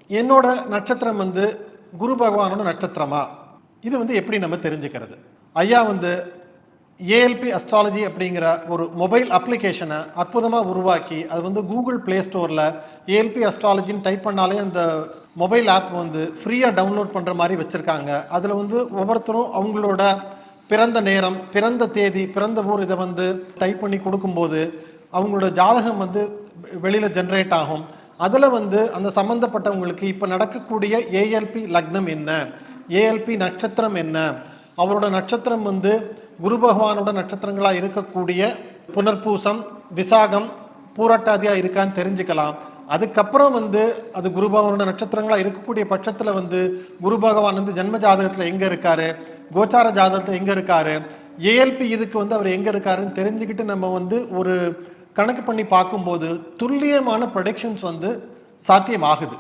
என்னோட நட்சத்திரம் வந்து குரு பகவானோட நட்சத்திரமா? இது வந்து எப்படி நம்ம தெரிஞ்சுக்கிறது? ஐயா வந்து ஏஎல்பி அஸ்ட்ராலஜி அப்படிங்கிற ஒரு மொபைல் அப்ளிகேஷனை அற்புதமாக உருவாக்கி அது வந்து கூகுள் ப்ளே ஸ்டோரில் ஏஎல்பி அஸ்ட்ராலஜின்னு டைப் பண்ணாலே அந்த மொபைல் ஆப் வந்து ஃப்ரீயாக டவுன்லோட் பண்ணுற மாதிரி வச்சுருக்காங்க. அதில் வந்து ஒவ்வொருத்தரும் அவங்களோட பிறந்த நேரம், பிறந்த தேதி, பிறந்த ஊர் இதை வந்து டைப் பண்ணி கொடுக்கும்போது அவங்களோட ஜாதகம் வந்து வெளியில் ஜென்ரேட் ஆகும். அதில் வந்து அந்த சம்மந்தப்பட்டவங்களுக்கு இப்போ நடக்கக்கூடிய ஏஎல்பி லக்னம் என்ன, ஏஎல்பி நட்சத்திரம் என்ன, அவரோட நட்சத்திரம் வந்து குரு பகவானோட நட்சத்திரங்களாக இருக்கக்கூடிய புனர்பூசம், விசாகம், பூரட்டாதியாக இருக்கான்னு தெரிஞ்சுக்கலாம். அதுக்கப்புறம் வந்து அது குரு பகவானோட நட்சத்திரங்களாக இருக்கக்கூடிய பட்சத்தில் வந்து குரு பகவான் வந்து ஜென்ம ஜாதகத்தில் எங்கே இருக்காரு, கோச்சார ஜாதகத்தில் எங்கே இருக்காரு, ஏஎல்பி இதுக்கு வந்து அவர் எங்கே இருக்காருன்னு தெரிஞ்சுக்கிட்டு நம்ம வந்து ஒரு கணக்கு பண்ணி பார்க்கும்போது துல்லியமான ப்ரொடிக்ஷன்ஸ் வந்து சாத்தியமாகுது.